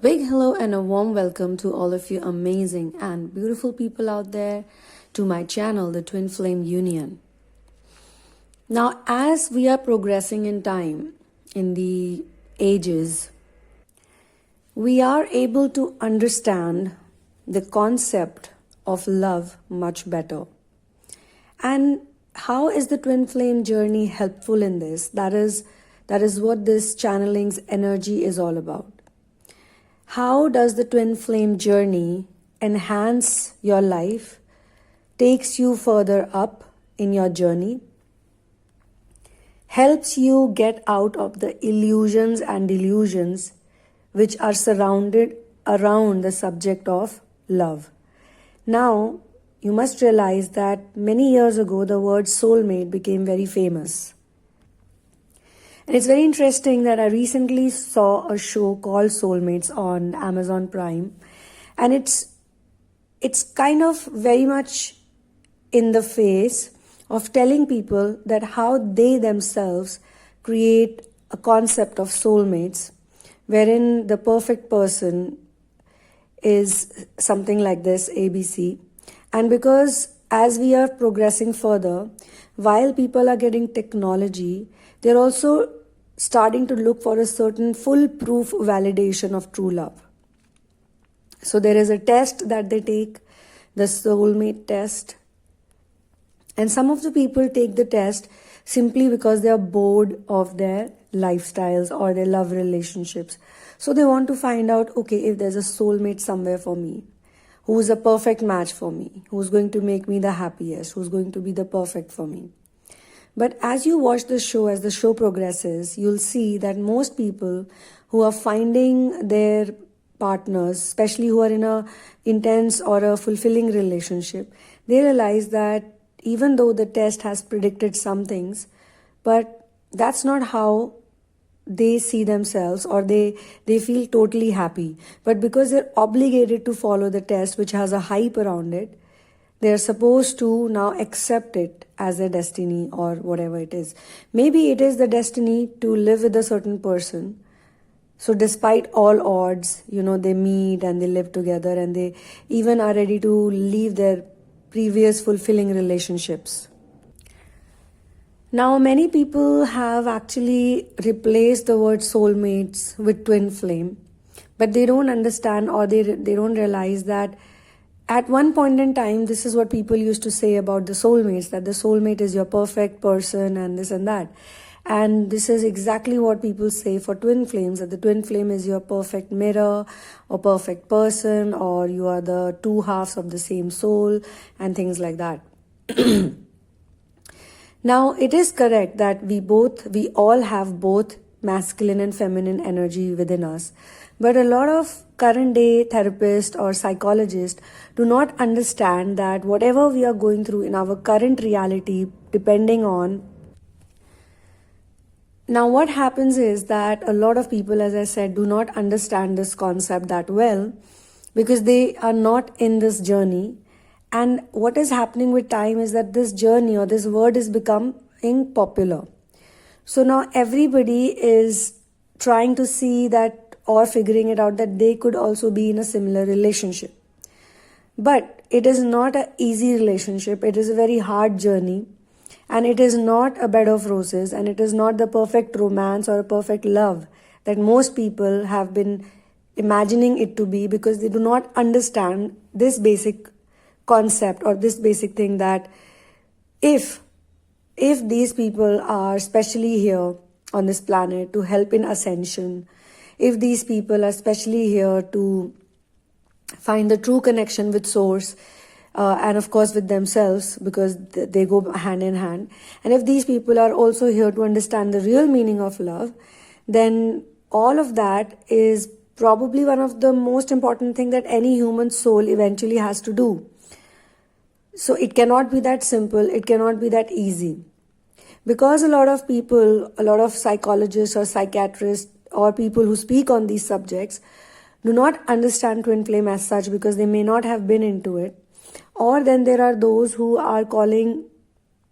Big hello and a warm welcome to all of you amazing and beautiful people out there to my channel, the Twinflame Union. Now, as we are progressing in time, in the ages, we are able to understand the concept of love much better. And how is the twin flame journey helpful in this? That is what this channeling's energy is all about. How does the twin flame journey enhance your life, takes you further up in your journey, helps you get out of the illusions and delusions which are surrounded around the subject of love? Now, you must realize that many years ago the word soulmate became very famous. And it's very interesting that I recently saw a show called Soulmates on Amazon Prime. And it's kind of very much in the face of telling people that how they themselves create a concept of soulmates, wherein the perfect person is something like this, ABC. And because as we are progressing further, while people are getting technology, they're also starting to look for a certain foolproof validation of true love. So there is a test that they take, the soulmate test. And some of the people take the test simply because they are bored of their lifestyles or their love relationships. So they want to find out, okay, if there's a soulmate somewhere for me, who's a perfect match for me, who's going to make me the happiest, who's going to be the perfect for me. But as you watch the show, as the show progresses, you'll see that most people who are finding their partners, especially who are in a intense or a fulfilling relationship, they realize that even though the test has predicted some things, but that's not how they see themselves, or they feel totally happy. But because they're obligated to follow the test, which has a hype around it, they're supposed to now accept it as their destiny or whatever it is. Maybe it is the destiny to live with a certain person. So despite all odds, they meet and they live together, and they even are ready to leave their previous fulfilling relationships. Now, many people have actually replaced the word soulmates with twin flame, but they don't understand, or they don't realize that at one point in time, this is what people used to say about the soulmates, that the soulmate is your perfect person and this and that. And this is exactly what people say for twin flames, that the twin flame is your perfect mirror or perfect person, or you are the two halves of the same soul and things like that. Now, it is correct that we all have both masculine and feminine energy within us. But a lot of current day therapists or psychologists do not understand that whatever we are going through in our current reality, depending on. Now, what happens is that a lot of people, as I said, do not understand this concept that well because they are not in this journey. And what is happening with time is that this journey or this word is becoming popular. So now everybody is trying to see that, or figuring it out, that they could also be in a similar relationship. But it is not an easy relationship. It is a very hard journey. And it is not a bed of roses. And it is not the perfect romance or a perfect love that most people have been imagining it to be, because they do not understand this basic concept or this basic thing, that if these people are specially here on this planet to help in ascension, if these people are especially here to find the true connection with source, and of course with themselves, because they go hand in hand, and if these people are also here to understand the real meaning of love, then all of that is probably one of the most important thing that any human soul eventually has to do. So it cannot be that simple, it cannot be that easy. Because a lot of people, a lot of psychologists or psychiatrists or people who speak on these subjects do not understand twin flame as such, because they may not have been into it. Or then there are those who are calling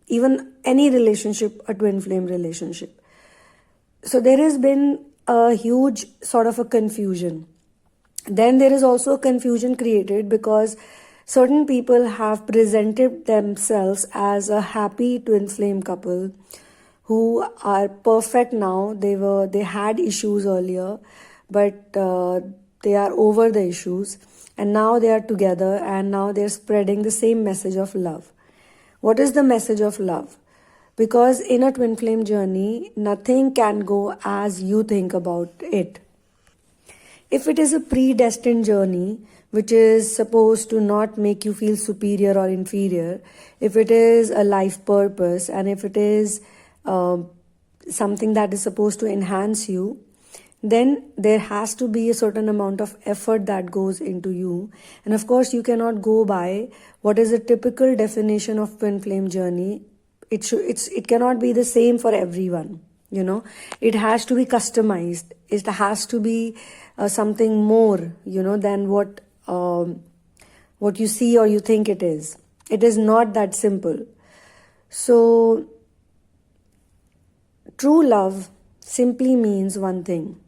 even any relationship a twin flame relationship. So there has been a huge sort of a confusion. Then there is also confusion created because certain people have presented themselves as a happy twin flame couple who are perfect now. They had issues earlier, but they are over the issues, and now they are together, and now they're spreading the same message of love. What is the message of love? Because in a twin flame journey, nothing can go as you think about it. If it is a predestined journey, which is supposed to not make you feel superior or inferior, if it is a life purpose, and if it is something that is supposed to enhance you, then there has to be a certain amount of effort that goes into you. And of course, you cannot go by what is a typical definition of twin flame journey. It cannot be the same for everyone. It has to be customized. It has to be something more, than what you see or you think it is. It is not that simple. So, true love simply means one thing.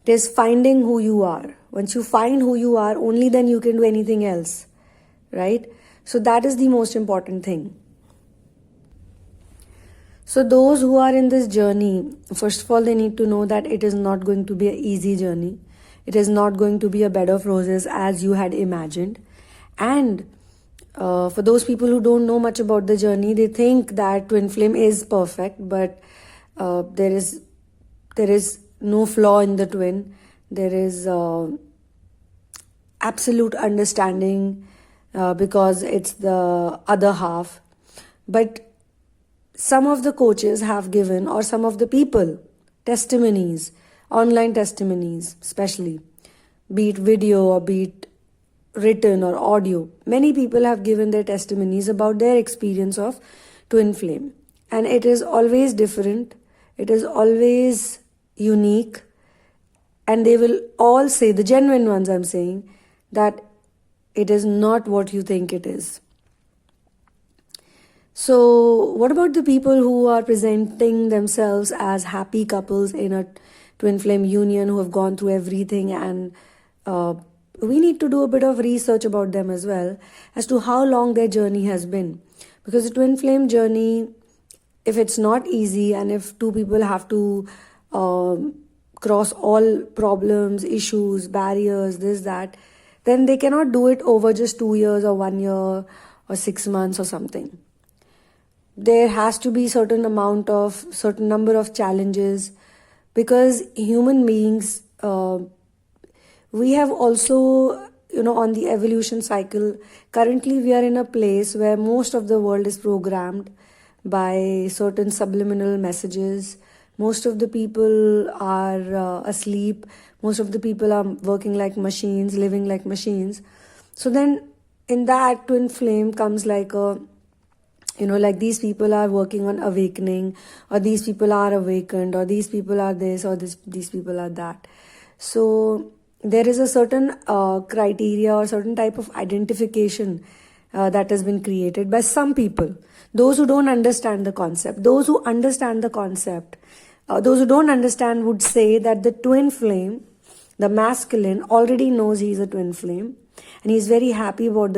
It is finding who you are. Once you find who you are, only then you can do anything else, right? So that is the most important thing. So those who are in this journey, first of all, they need to know that it is not going to be an easy journey. It is not going to be a bed of roses as you had imagined. And for those people who don't know much about the journey, they think that twin flame is perfect, but there is no flaw in the twin. There is absolute understanding because it's the other half. But some of the coaches have given, or some of the people, testimonies, online testimonies especially, be it video or be it written or audio. Many people have given their testimonies about their experience of twin flame. And it is always different. It is always unique. And they will all say, the genuine ones I'm saying, that it is not what you think it is. So what about the people who are presenting themselves as happy couples in a twin flame union who have gone through everything, and we need to do a bit of research about them as well as to how long their journey has been. Because the twin flame journey, if it's not easy and if two people have to cross all problems, issues, barriers, this, that, then they cannot do it over just 2 years or 1 year or 6 months or something. There has to be certain number of challenges, because human beings, we have also, on the evolution cycle, currently we are in a place where most of the world is programmed by certain subliminal messages. Most of the people are asleep. Most of the people are working like machines, living like machines. So then in that, twin flame comes like a, like these people are working on awakening, or these people are awakened, or these people are this, or these people are that. So there is a certain criteria or certain type of identification that has been created by some people. Those who don't understand the concept. Those who understand the concept. Those who don't understand would say that the twin flame, the masculine, already knows he's a twin flame. And he's very happy about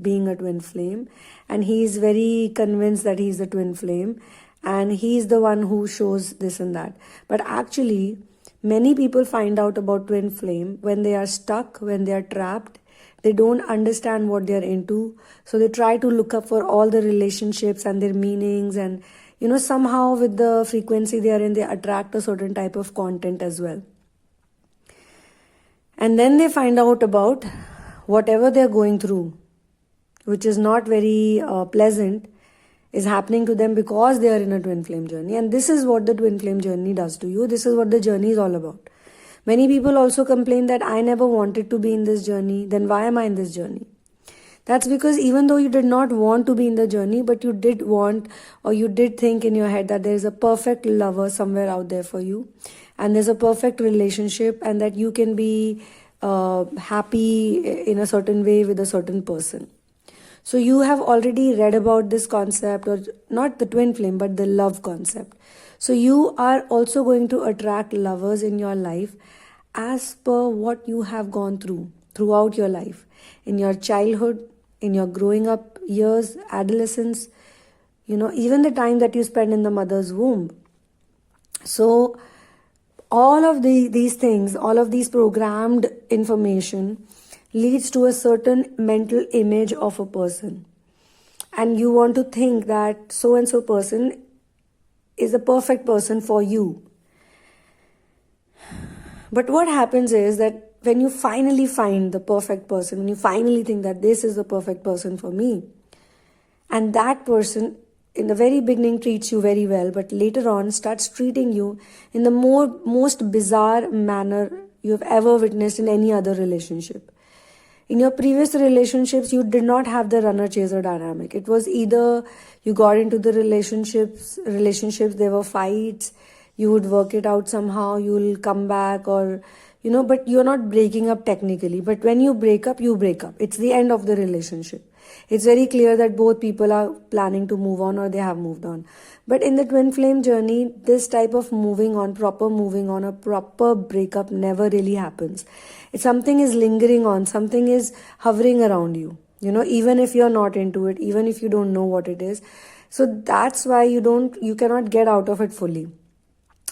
being a twin flame. And he's very convinced that he's the twin flame. And he's the one who shows this and that. But actually, many people find out about twin flame when they are stuck, when they are trapped. They don't understand what they're into. So they try to look up for all the relationships and their meanings. And, somehow with the frequency they are in, they attract a certain type of content as well. And then they find out about whatever they're going through, which is not very pleasant, is happening to them because they are in a twin flame journey. And this is what the twin flame journey does to you. This is what the journey is all about. Many people also complain that I never wanted to be in this journey. Then why am I in this journey? That's because even though you did not want to be in the journey, but you did want, or you did think in your head that there is a perfect lover somewhere out there for you. And there's a perfect relationship, and that you can be happy in a certain way with a certain person. So you have already read about this concept, or not the twin flame, but the love concept. So you are also going to attract lovers in your life, as per what you have gone throughout your life, in your childhood, in your growing up years, adolescence, even the time that you spend in the mother's womb. So all of these things, all of these programmed information leads to a certain mental image of a person. And you want to think that so and so person is a perfect person for you. But what happens is that when you finally find the perfect person, when you finally think that this is the perfect person for me, and that person in the very beginning treats you very well, but later on starts treating you in the most bizarre manner you have ever witnessed in any other relationship. In your previous relationships, you did not have the runner-chaser dynamic. It was either you got into the relationships, there were fights, you would work it out somehow, you will come back, or, but you're not breaking up technically. But when you break up, you break up. It's the end of the relationship. It's very clear that both people are planning to move on or they have moved on. But in the twin flame journey, this type of moving on, a proper breakup never really happens. Something is lingering on, something is hovering around you, even if you're not into it, even if you don't know what it is. So that's why you cannot get out of it fully.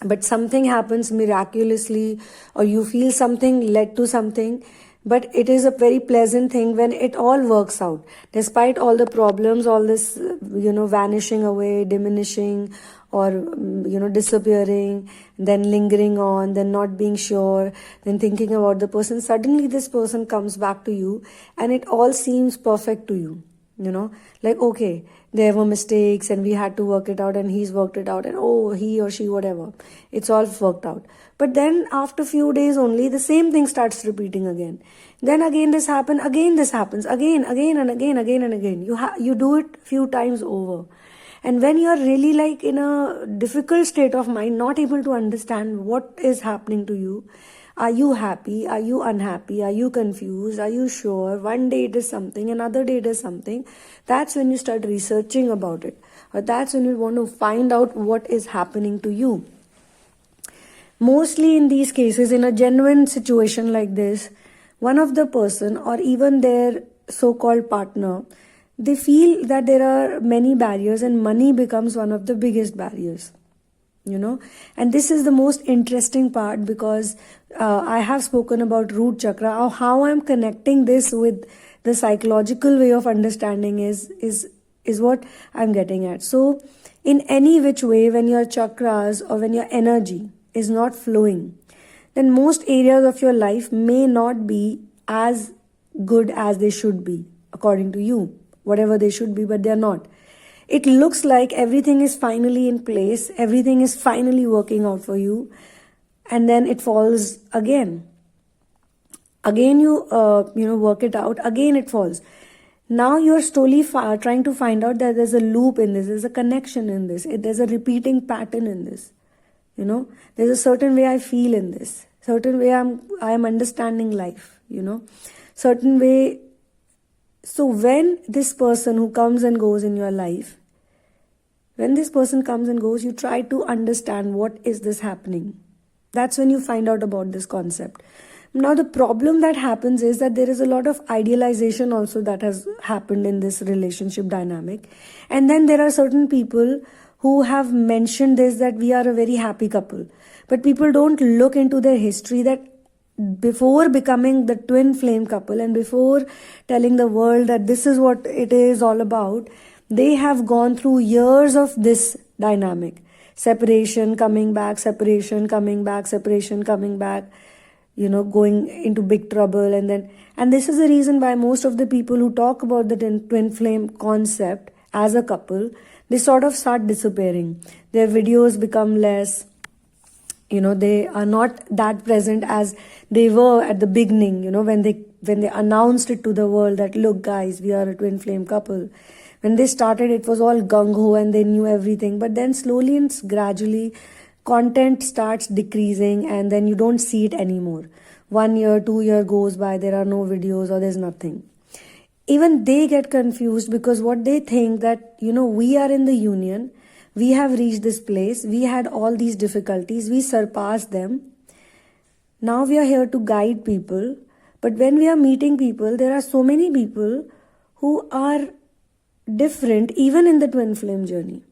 But something happens miraculously, or you feel something led to something. But it is a very pleasant thing when it all works out. Despite all the problems, all this, vanishing away, diminishing, or, disappearing, then lingering on, then not being sure, then thinking about the person. Suddenly this person comes back to you and it all seems perfect to you. Like, okay, there were mistakes and we had to work it out and he's worked it out and he or she, whatever, it's all worked out. But then after few days only, the same thing starts repeating again. Then again this happens, again this happens, again and again. You do it few times over. And when you're really like in a difficult state of mind, not able to understand what is happening to you, are you happy? Are you unhappy? Are you confused? Are you sure? One day it is something, another day it is something. That's when you start researching about it. Or that's when you want to find out what is happening to you. Mostly in these cases, in a genuine situation like this, one of the person or even their so-called partner, they feel that there are many barriers and money becomes one of the biggest barriers. And this is the most interesting part, because I have spoken about root chakra. How I'm connecting this with the psychological way of understanding is what I'm getting at. So in any which way, when your chakras or when your energy is not flowing, then most areas of your life may not be as good as they should be, according to you, whatever they should be, but they're not. It looks like everything is finally in place, everything is finally working out for you, and then it falls again. Again you work it out, again it falls. Now you're slowly trying to find out that there's a loop in this, there's a connection in this, there's a repeating pattern in this. There's a certain way I feel in this, certain way I am understanding life, certain way. So when this person who comes and goes in your life, when this person comes and goes, you try to understand what is this happening. That's when you find out about this concept. Now the problem that happens is that there is a lot of idealization also that has happened in this relationship dynamic. And then there are certain people who have mentioned this, that we are a very happy couple. But people don't look into their history, that before becoming the twin flame couple and before telling the world that this is what it is all about, they have gone through years of this dynamic. Separation, coming back, separation, coming back, separation, coming back, going into big trouble. And this is the reason why most of the people who talk about the twin flame concept as a couple, they sort of start disappearing. Their videos become less. They are not that present as they were at the beginning, when they announced it to the world that, look guys, we are a twin flame couple. When they started, it was all gung-ho and they knew everything. But then slowly and gradually, content starts decreasing and then you don't see it anymore. 1 year, 2 year goes by, there are no videos or there's nothing. Even they get confused, because what they think that, we are in the union, we have reached this place, we had all these difficulties, we surpassed them. Now we are here to guide people, but when we are meeting people, there are so many people who are different even in the twin flame journey.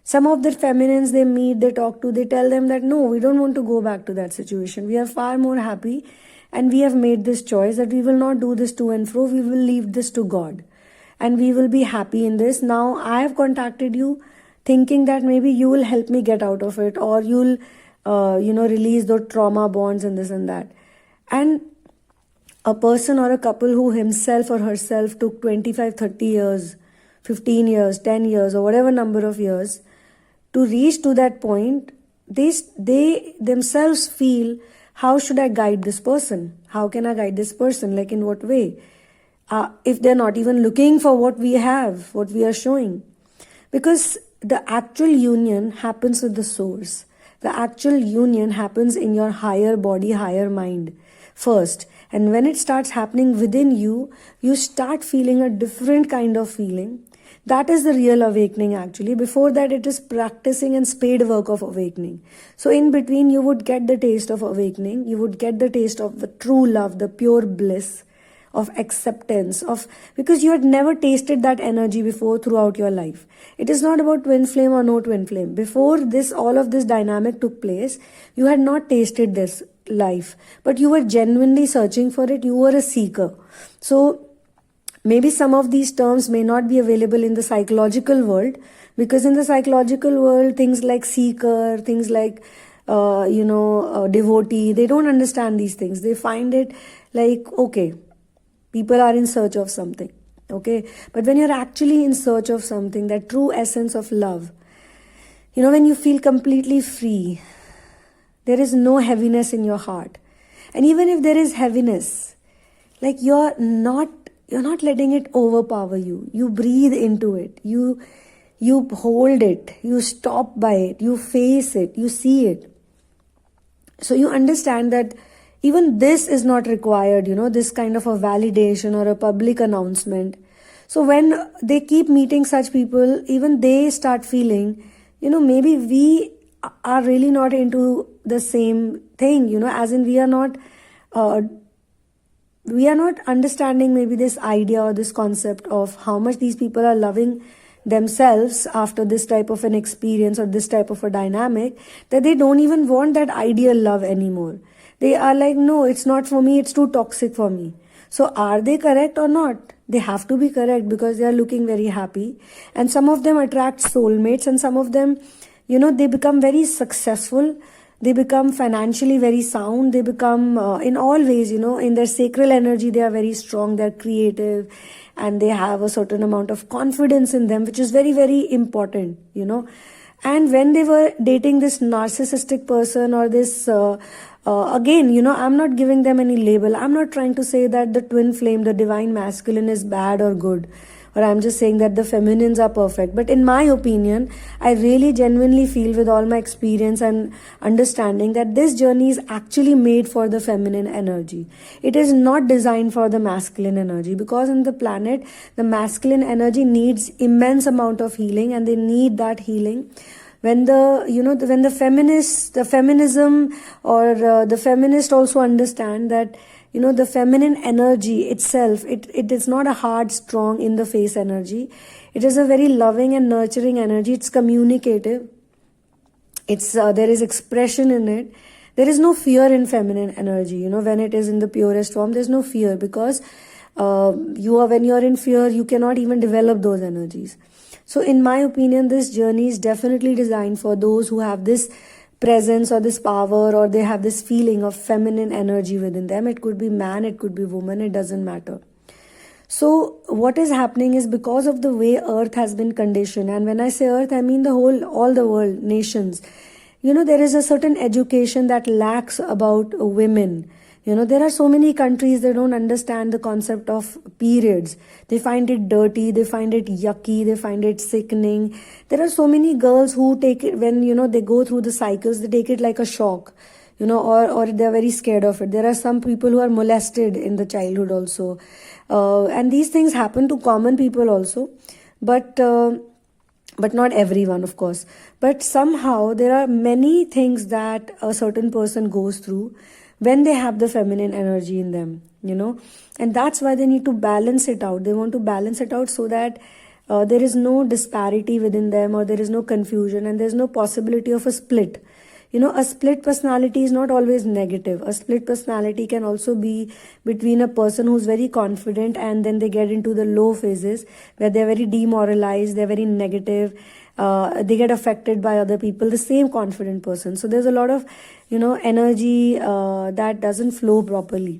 Some of the feminines they meet, they talk to, they tell them that no, we don't want to go back to that situation. We are far more happy and we have made this choice that we will not do this to and fro. We will leave this to God and we will be happy in this. Now I have contacted you thinking that maybe you will help me get out of it, or you'll release those trauma bonds and this and that. And a person or a couple who himself or herself took 25, 30 years, 15 years, 10 years, or whatever number of years to reach to that point, they themselves feel, how should I guide this person? How can I guide this person? Like in what way? If they're not even looking for what we have, what we are showing. Because the actual union happens with the source. The actual union happens in your higher body, higher mind first. And when it starts happening within you, you start feeling a different kind of feeling. That is the real awakening actually. Before that, it is practicing and spade work of awakening. So in between, you would get the taste of awakening. You would get the taste of the true love, the pure bliss, of acceptance, because you had never tasted that energy before throughout your life. It is not about twin flame or no twin flame. Before this, all of this dynamic took place, you had not tasted this life, but you were genuinely searching for it. You were a seeker. So maybe some of these terms may not be available in the psychological world, because in the psychological world, things like seeker, things like devotee, they don't understand these things. They find it like, okay, people are in search of something, okay? But when you're actually in search of something, that true essence of love, when you feel completely free, there is no heaviness in your heart. And even if there is heaviness, like you're not letting it overpower you. You breathe into it. You hold it. You stop by it. You face it. You see it. So you understand that even this is not required, this kind of a validation or a public announcement. So when they keep meeting such people, even they start feeling, maybe we are really not into the same thing, as in we are not understanding maybe this idea or this concept of how much these people are loving themselves after this type of an experience or this type of a dynamic, that they don't even want that ideal love anymore. They are like, no, it's not for me, it's too toxic for me. So are they correct or not? They have to be correct, because they are looking very happy. And some of them attract soulmates, and some of them, they become very successful. They become financially very sound. They become, in all ways, in their sacral energy, they are very strong, they're creative, and they have a certain amount of confidence in them, which is very, very important, And when they were dating this narcissistic person or this, again, I'm not giving them any label. I'm not trying to say that the twin flame, the divine masculine is bad or good. Or I'm just saying that the feminines are perfect. But in my opinion, I really genuinely feel with all my experience and understanding that this journey is actually made for the feminine energy. It is not designed for the masculine energy, because in the planet, the masculine energy needs immense amount of healing, and they need that healing. When the feminism or the feminist also understand that, the feminine energy itself, it is not a hard, strong, in-the-face energy. It is a very loving and nurturing energy. It's communicative. There is expression in it. There is no fear in feminine energy. When it is in the purest form, there's no fear, because when you're in fear, you cannot even develop those energies. So in my opinion, this journey is definitely designed for those who have this presence or this power, or they have this feeling of feminine energy within them. It could be man, it could be woman, it doesn't matter. So what is happening is, because of the way earth has been conditioned, and when I say earth, I mean all the world, nations, there is a certain education that lacks about women. There are so many countries, they don't understand the concept of periods. They find it dirty, they find it yucky, they find it sickening. There are so many girls who take it, when, they go through the cycles, they take it like a shock, or they're very scared of it. There are some people who are molested in the childhood also. And these things happen to common people also. But not everyone, of course. But somehow there are many things that a certain person goes through, when they have the feminine energy in them, and that's why they need to balance it out. They want to balance it out so that there is no disparity within them, or there is no confusion, and there's no possibility of a split. A split personality is not always negative. A split personality can also be between a person who's very confident and then they get into the low phases where they're very demoralized, they're very negative, they get affected by other people, the same confident person. So there's a lot of, energy that doesn't flow properly.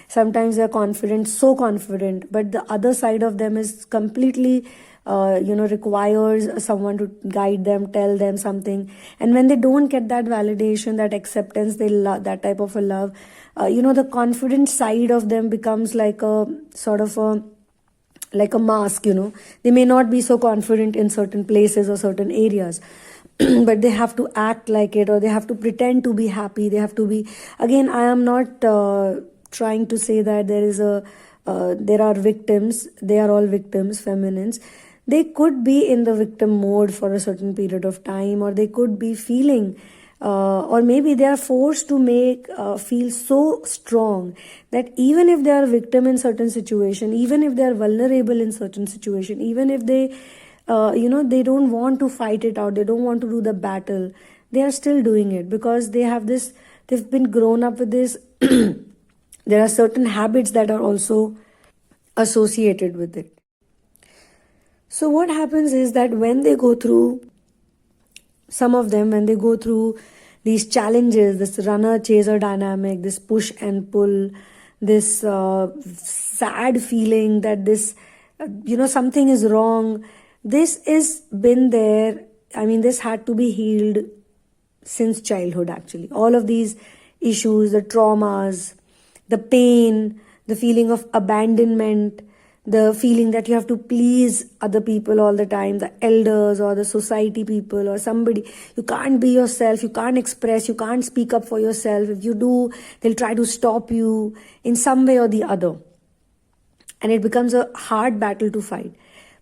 Sometimes they're confident, so confident, but the other side of them is completely requires someone to guide them, tell them something. And when they don't get that validation, that acceptance, they love that type of a love, the confident side of them becomes like a sort of like a mask. They may not be so confident in certain places or certain areas, but they have to act like it, or they have to pretend to be happy. They have to be, again, I am not trying to say that there are victims. They are all victims, feminines. They could be in the victim mode for a certain period of time, or they could be feeling, or maybe they are forced to feel so strong that even if they are a victim in certain situation, even if they are vulnerable in certain situation, even if they, they don't want to fight it out, they don't want to do the battle, they are still doing it because they've been grown up with this. There are certain habits that are also associated with it. So what happens is that when they go through, some of them, when they go through these challenges, this runner-chaser dynamic, this push and pull, this sad feeling that something is wrong, this is been there. I mean, this had to be healed since childhood, actually. All of these issues, the traumas, the pain, the feeling of abandonment, the feeling that you have to please other people all the time, the elders or the society people or somebody. You can't be yourself, you can't express, you can't speak up for yourself. If you do, they'll try to stop you in some way or the other. And it becomes a hard battle to fight.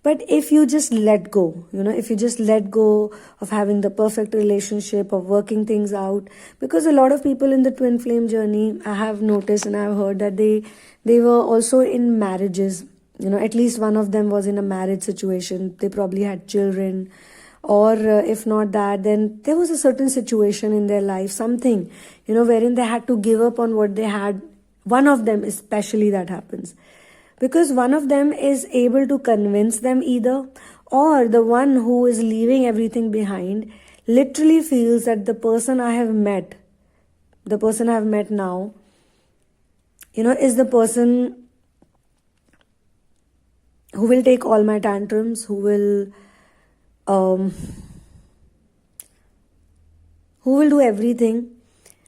But if you just let go, if you just let go of having the perfect relationship, of working things out, because a lot of people in the twin flame journey, I have noticed and I've heard that they were also in marriages. At least one of them was in a marriage situation. They probably had children, or if not that, then there was a certain situation in their life, something, wherein they had to give up on what they had. One of them especially that happens. Because one of them is able to convince them either, or the one who is leaving everything behind literally feels that the person I have met now, is the person who will take all my tantrums, who will do everything.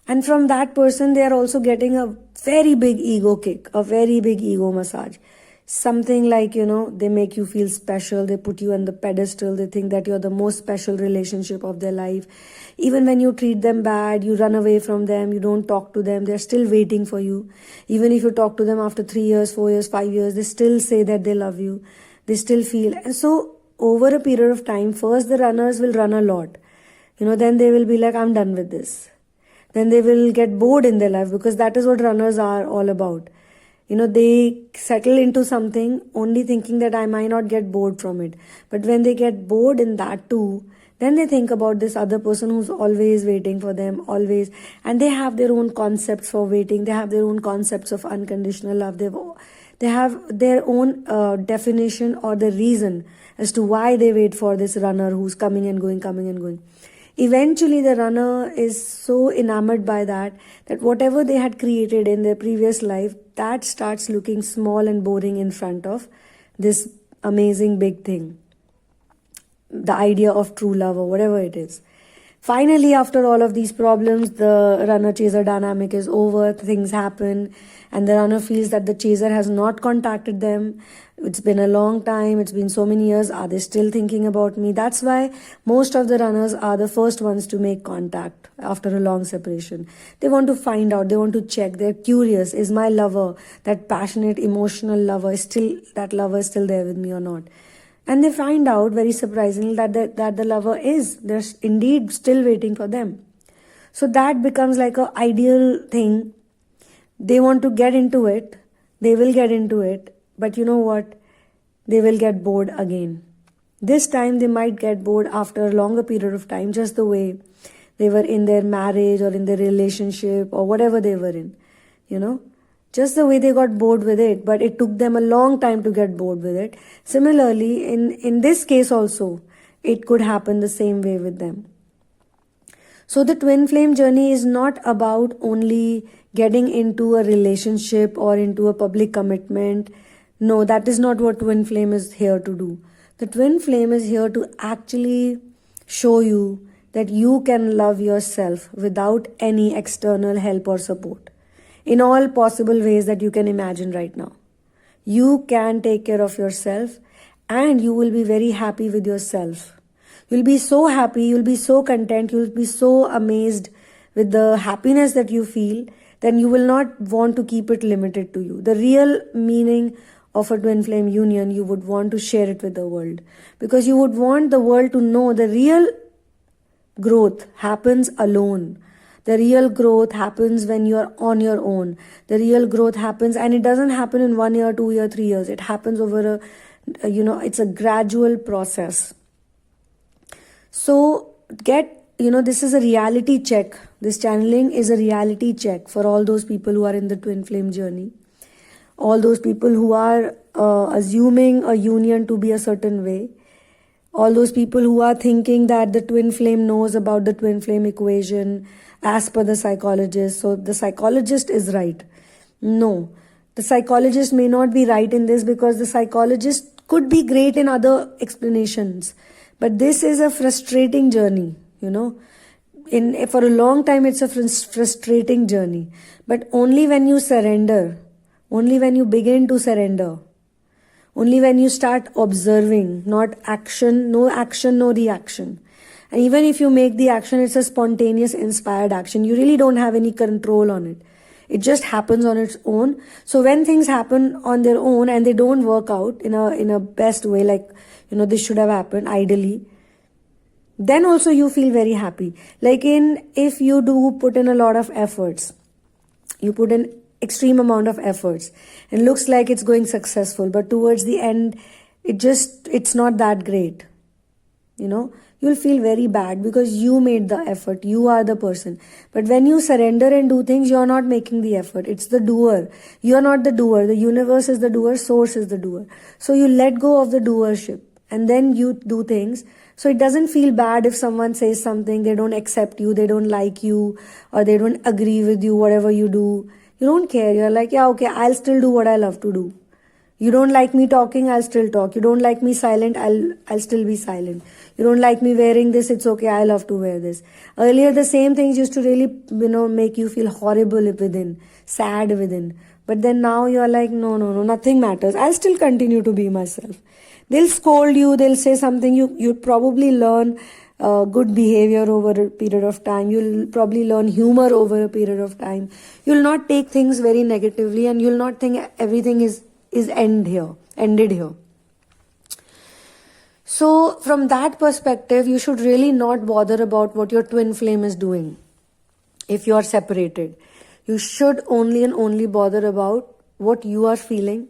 And from that person, they are also getting a very big ego kick, a very big ego massage. Something like, they make you feel special. They put you on the pedestal. They think that you're the most special relationship of their life. Even when you treat them bad, you run away from them, you don't talk to them, they're still waiting for you. Even if you talk to them after 3 years, 4 years, 5 years, they still say that they love you. They still feel. And so over a period of time, first the runners will run a lot. Then they will be like, I'm done with this. Then they will get bored in their life, because that is what runners are all about. They settle into something only thinking that I might not get bored from it. But when they get bored in that too, then they think about this other person who's always waiting for them, always. And they have their own concepts for waiting. They have their own concepts of unconditional love. They have their own definition or the reason as to why they wait for this runner who's coming and going, coming and going. Eventually, the runner is so enamored by that whatever they had created in their previous life, that starts looking small and boring in front of this amazing big thing. The idea of true love or whatever it is. Finally, after all of these problems, the runner-chaser dynamic is over, things happen, and the runner feels that the chaser has not contacted them. It's been a long time, it's been so many years, are they still thinking about me? That's why most of the runners are the first ones to make contact after a long separation. They want to find out, they want to check, they're curious, is my lover, that passionate, emotional lover, that lover is still there with me or not? And they find out, very surprisingly, that the lover is. They're indeed still waiting for them. So that becomes like an ideal thing. They want to get into it, they will get into it, but you know what? They will get bored again. This time they might get bored after a longer period of time, just the way they were in their marriage or in their relationship or whatever they were in, you know, just the way they got bored with it, but it took them a long time to get bored with it. Similarly, in this case also, it could happen the same way with them. So the twin flame journey is not about only getting into a relationship or into a public commitment. No, that is not what twin flame is here to do. The twin flame is here to actually show you that you can love yourself without any external help or support in all possible ways that you can imagine right now. You can take care of yourself and you will be very happy with yourself. You'll be so happy, you'll be so content, you'll be so amazed with the happiness that you feel, then you will not want to keep it limited to you. The real meaning of a twin flame union, you would want to share it with the world, because you would want the world to know the real growth happens alone. The real growth happens when you're on your own. The real growth happens, and it doesn't happen in 1 year, 2 year, 3 years. It happens over it's a gradual process. So this is a reality check. This channeling is a reality check for all those people who are in the twin flame journey. All those people who are assuming a union to be a certain way. All those people who are thinking that the twin flame knows about the twin flame equation as per the psychologist. So the psychologist is right. No, the psychologist may not be right in this, because the psychologist could be great in other explanations. But this is a frustrating journey, for a long time it's a frustrating journey. But only when you surrender, only when you begin to surrender, only when you start observing, not action, no reaction. And even if you make the action, it's a spontaneous, inspired action. You really don't have any control on it. It just happens on its own. So when things happen on their own and they don't work out in a best way, like, this should have happened ideally, then also you feel very happy. Like if you do put in a lot of efforts, you put in extreme amount of efforts and looks like it's going successful, but towards the end it's not that great, you'll feel very bad, because you made the effort, you are the person. But when you surrender and do things, you're not making the effort, it's the doer. You're not the doer, the universe is the doer, source is the doer. So you let go of the doership and then you do things. So it doesn't feel bad if someone says something, they don't accept you, they don't like you, or they don't agree with you, whatever you do. You don't care. You're like, yeah, okay, I'll still do what I love to do. You don't like me talking, I'll still talk. You don't like me silent, I'll still be silent. You don't like me wearing this, it's okay, I love to wear this. Earlier, the same things used to really, make you feel horrible within, sad within. But then now you're like, no, nothing matters. I'll still continue to be myself. They'll scold you, they'll say something, you'd probably learn good behavior over a period of time. You'll probably learn humor over a period of time. You'll not take things very negatively, and you'll not think everything is ended here. So from that perspective, you should really not bother about what your twin flame is doing if you are separated. You should only and only bother about what you are feeling,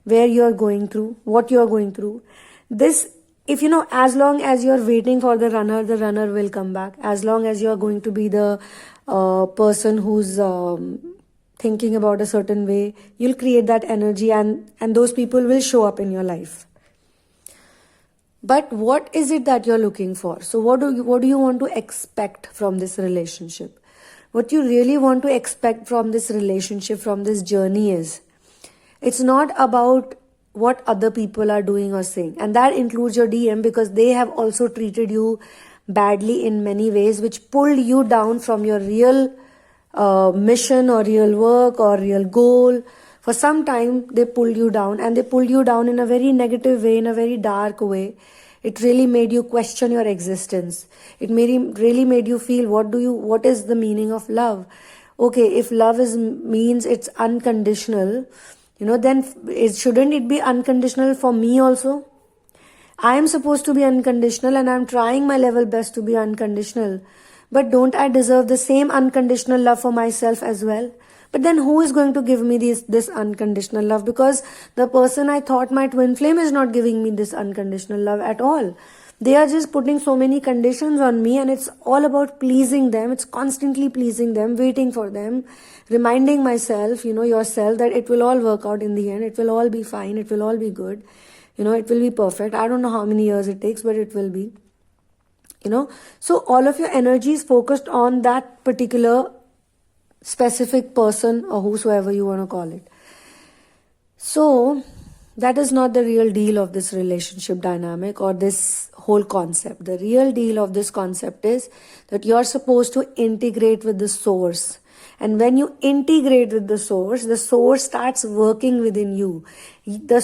where you are going through, what you are going through. This, if as long as you are waiting for the runner will come back. As long as you are going to be the person who's thinking about a certain way, you'll create that energy, and those people will show up in your life. But what is it that you're looking for? So what do you want to expect from this relationship? What you really want to expect from this relationship, from this journey is, it's not about what other people are doing or saying. And that includes your DM, because they have also treated you badly in many ways, which pulled you down from your real mission or real work or real goal. For some time, they pulled you down, and they pulled you down in a very negative way, in a very dark way. It really made you question your existence. It really made you feel, what is the meaning of love? Okay, if love means it's unconditional, then shouldn't it be unconditional for me also? I am supposed to be unconditional, and I'm trying my level best to be unconditional. But don't I deserve the same unconditional love for myself as well? But then who is going to give me this unconditional love? Because the person I thought my twin flame is not giving me this unconditional love at all. They are just putting so many conditions on me, and it's all about pleasing them. It's constantly pleasing them, waiting for them, reminding myself, yourself, that it will all work out in the end. It will all be fine. It will all be good. It will be perfect. I don't know how many years it takes, but it will be. So all of your energy is focused on that particular specific person, or whosoever you want to call it. So that is not the real deal of this relationship dynamic or this whole concept. The real deal of this concept is that you're supposed to integrate with the source. And when you integrate with the source starts working within you. The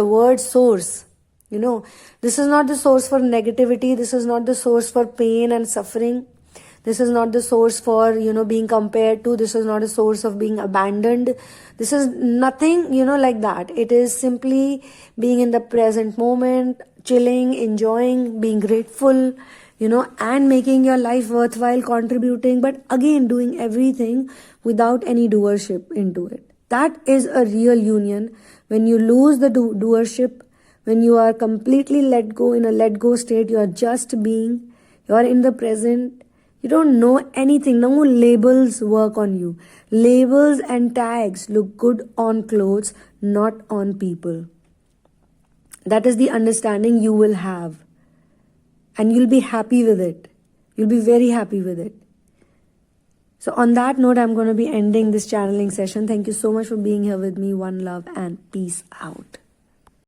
word source. This is not the source for negativity. This is not the source for pain and suffering. This is not the source for, being compared to. This is not a source of being abandoned. This is nothing, like that. It is simply being in the present moment, chilling, enjoying, being grateful, and making your life worthwhile, contributing, but again, doing everything without any doership into it. That is a real union. When you lose the doership, when you are completely let go, in a let go state, you are just being, you are in the present. You don't know anything. No labels work on you. Labels and tags look good on clothes, not on people. That is the understanding you will have. And you'll be happy with it. You'll be very happy with it. So on that note, I'm going to be ending this channeling session. Thank you so much for being here with me. One love and peace out.